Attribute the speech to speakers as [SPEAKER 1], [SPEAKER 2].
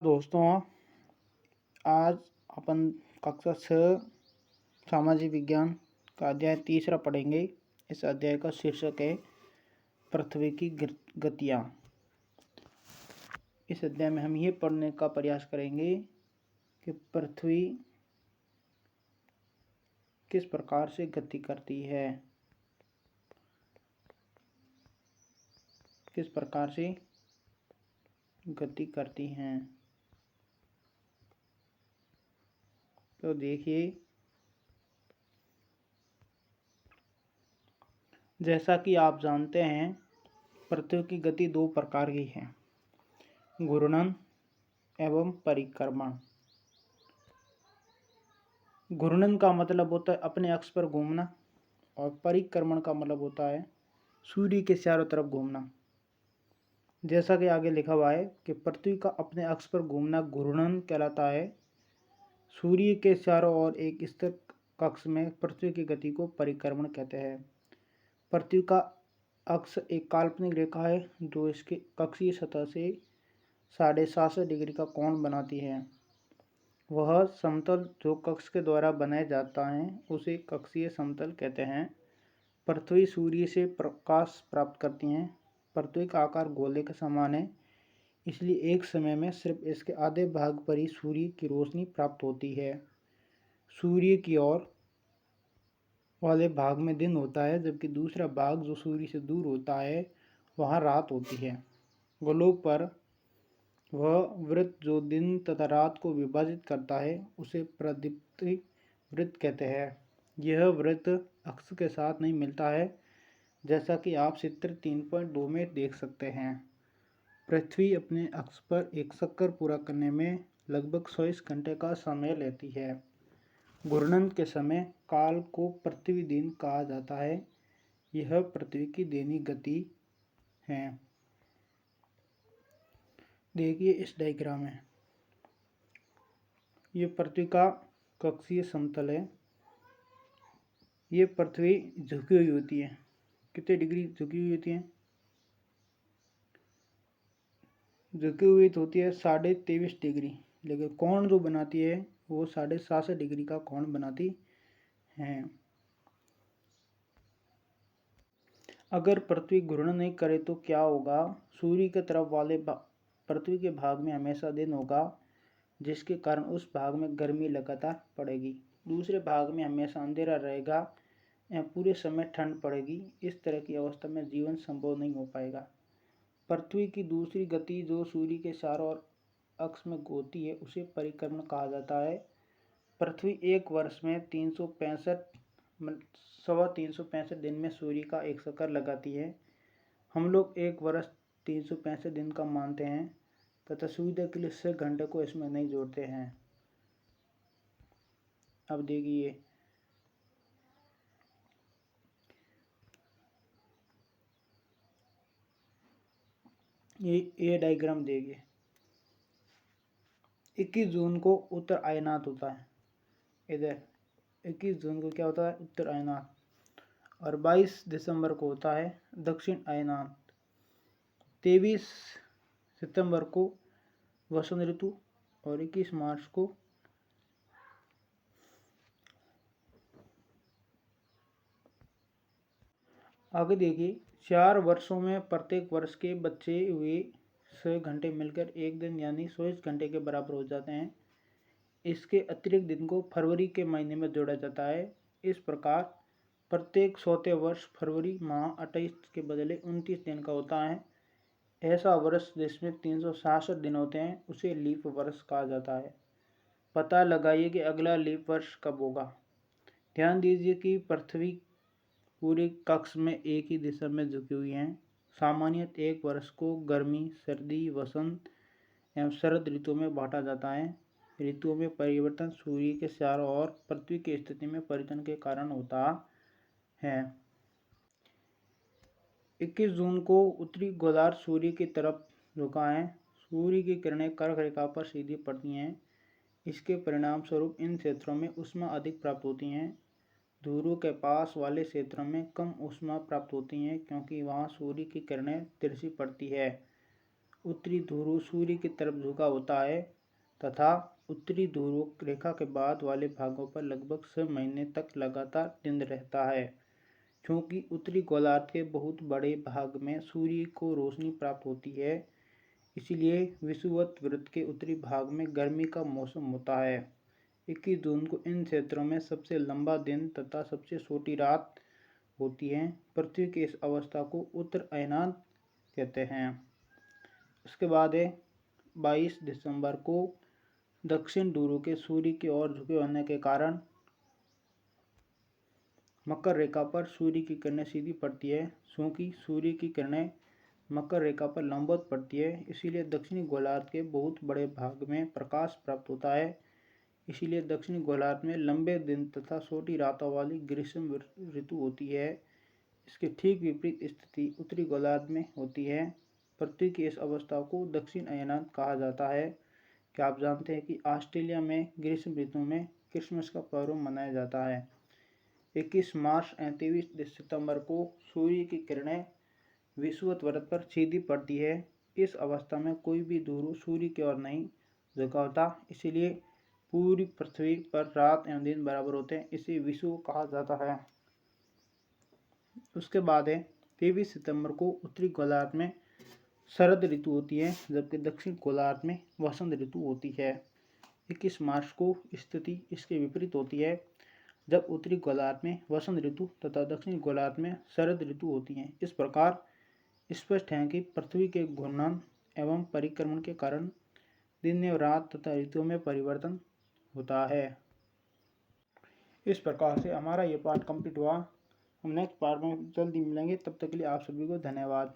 [SPEAKER 1] दोस्तों, आज अपन कक्षा 6 सामाजिक विज्ञान का अध्याय तीसरा पढ़ेंगे। इस अध्याय का शीर्षक है पृथ्वी की गतियाँ। इस अध्याय में हम ये पढ़ने का प्रयास करेंगे कि पृथ्वी किस प्रकार से गति करती है, किस प्रकार से गति करती हैं। तो देखिए, जैसा कि आप जानते हैं, पृथ्वी की गति दो प्रकार की है, घूर्णन एवं परिक्रमण। घूर्णन का मतलब होता है अपने अक्ष पर घूमना और परिक्रमण का मतलब होता है सूर्य के चारों तरफ घूमना। जैसा कि आगे लिखा हुआ है कि पृथ्वी का अपने अक्ष पर घूमना घूर्णन कहलाता है। सूर्य के चारों ओर एक स्थिर कक्ष में पृथ्वी की गति को परिक्रमण कहते हैं। पृथ्वी का अक्ष एक काल्पनिक रेखा है जो इसके कक्षीय सतह से 7.5 डिग्री का कोण बनाती है। वह समतल जो कक्ष के द्वारा बनाया जाता है उसे कक्षीय समतल कहते हैं। पृथ्वी सूर्य से प्रकाश प्राप्त करती है। पृथ्वी का आकार गोले के समान है, इसलिए एक समय में सिर्फ इसके आधे भाग पर ही सूर्य की रोशनी प्राप्त होती है। सूर्य की ओर वाले भाग में दिन होता है, जबकि दूसरा भाग जो सूर्य से दूर होता है वहाँ रात होती है। गोलोक पर वह वृत्त जो दिन तथा रात को विभाजित करता है उसे प्रदीप्ति वृत्त कहते हैं। यह वृत्त अक्ष के साथ नहीं मिलता है, जैसा कि आप चित्र 3.2 में देख सकते हैं। पृथ्वी अपने अक्ष पर एक चक्कर पूरा करने में लगभग 24 घंटे का समय लेती है। घूर्णन के समय काल को पृथ्वी दिन कहा जाता है। यह पृथ्वी की दैनिक गति है। देखिए इस डायग्राम में, ये पृथ्वी का कक्षीय समतल है। ये पृथ्वी झुकी हुई होती है। कितने डिग्री झुकी हुई होती है? झुकी हुई तो होती है 23.5 डिग्री, लेकिन कोण जो बनाती है वो 7.5 डिग्री का कोण बनाती है। अगर पृथ्वी घूर्णन नहीं करे तो क्या होगा? सूर्य के तरफ वाले पृथ्वी के भाग में हमेशा दिन होगा, जिसके कारण उस भाग में गर्मी लगातार पड़ेगी। दूसरे भाग में हमेशा अंधेरा रहेगा या पूरे समय ठंड पड़ेगी। इस तरह की अवस्था में जीवन संभव नहीं हो पाएगा। पृथ्वी की दूसरी गति जो सूर्य के चारों ओर अक्ष में होती है उसे परिक्रमण कहा जाता है। पृथ्वी एक वर्ष में 365 दिन में सूर्य का एक चक्कर लगाती है। हम लोग एक वर्ष 365 दिन का मानते हैं तथा सुविधा के लिए 6 घंटे को इसमें नहीं जोड़ते हैं। अब देखिए, ये डायग्राम देखिए। 21 जून को उत्तर आयनात होता है। इधर 21 जून को क्या होता है? उत्तर आयनात। और 22 दिसंबर को होता है दक्षिण आयनात। 23 सितंबर को वसंत ऋतु और 21 मार्च को आगे देखिए। 4 वर्षों में प्रत्येक वर्ष के बचे हुए 6 घंटे मिलकर एक दिन यानी 24 घंटे के बराबर हो जाते हैं। इसके अतिरिक्त दिन को फरवरी के महीने में जोड़ा जाता है। इस प्रकार प्रत्येक 100वें वर्ष फरवरी माह 28 के बदले 29 दिन का होता है। ऐसा वर्ष जिसमें 366 दिन होते हैं उसे लीप वर्ष कहा जाता है। पता लगाइए कि अगला लीप वर्ष कब होगा। ध्यान दीजिए कि पृथ्वी पूरे कक्ष में एक ही दिशा में झुकी हुई है। सामान्यतः एक वर्ष को गर्मी, सर्दी, वसंत एवं शरद ऋतुओं में बांटा जाता है। ऋतुओं में परिवर्तन सूर्य के चारों ओर पृथ्वी की स्थिति में परिवर्तन के कारण होता है। 21 जून को उत्तरी गोलार्ध सूर्य की तरफ झुका है। सूर्य की किरणें कर्क रेखा पर सीधी पड़ती हैं। इसके परिणाम स्वरूप इन क्षेत्रों में ऊष्मा अधिक प्राप्त होती है। ध्रुवों के पास वाले क्षेत्रों में कम ऊष्मा प्राप्त होती है, क्योंकि वहां सूर्य की किरणें तिरछी पड़ती है उत्तरी ध्रुव सूर्य की तरफ झुका होता है तथा उत्तरी ध्रुव रेखा के बाद वाले भागों पर लगभग 6 महीने तक लगातार दिन रहता है। क्योंकि उत्तरी गोलार्ध के बहुत बड़े भाग में सूर्य को रोशनी प्राप्त होती है, इसलिए विषुवत वृत्त के उत्तरी भाग में गर्मी का मौसम होता है। 21 जून को इन क्षेत्रों में सबसे लंबा दिन तथा सबसे छोटी रात होती है। पृथ्वी की इस अवस्था को उत्तर अयनांत कहते हैं। उसके बाद है 22 दिसंबर को दक्षिण ध्रुव के सूर्य की ओर झुके होने के कारण मकर रेखा पर सूर्य की किरणें सीधी पड़ती है। क्योंकि सूर्य की किरणें मकर रेखा पर लंबवत पड़ती है, इसीलिए दक्षिणी गोलार्ध के बहुत बड़े भाग में प्रकाश प्राप्त होता है। इसीलिए दक्षिणी गोलार्ध में लंबे दिन तथा छोटी रातों वाली ग्रीष्म ऋतु होती है। इसके ठीक विपरीत स्थिति उत्तरी गोलार्ध में होती है। पृथ्वी की इस अवस्था को दक्षिण अयनांत कहा जाता है। क्या आप जानते हैं कि ऑस्ट्रेलिया में ग्रीष्म ऋतु में क्रिसमस का पर्व मनाया जाता है। 21 मार्च 23 सितंबर को सूर्य की किरणें विषुवत वृत्त पर सीधी पड़ती है। इस अवस्था में कोई भी ध्रुव सूर्य की ओर नहीं झुका होता, इसीलिए पूरी पृथ्वी पर रात एवं दिन बराबर होते हैं। इसे विषुव कहा जाता है। उसके बाद है 23 सितंबर को उत्तरी गोलार्ध में शरद ऋतु होती है, जबकि दक्षिण गोलार्ध में वसंत ऋतु होती है। 21 मार्च को स्थिति इसके विपरीत होती है, जब उत्तरी गोलार्ध में वसंत ऋतु तथा दक्षिणी गोलार्ध में शरद ऋतु होती है। इस प्रकार स्पष्ट है कि पृथ्वी के घूर्णन एवं परिक्रमण के कारण दिन एवं रात तथा ऋतुओं में परिवर्तन होता है। इस प्रकार से हमारा ये पाठ कंप्लीट हुआ। हम नेक्स्ट पार्ट में जल्दी मिलेंगे। तब तक के लिए आप सभी को धन्यवाद।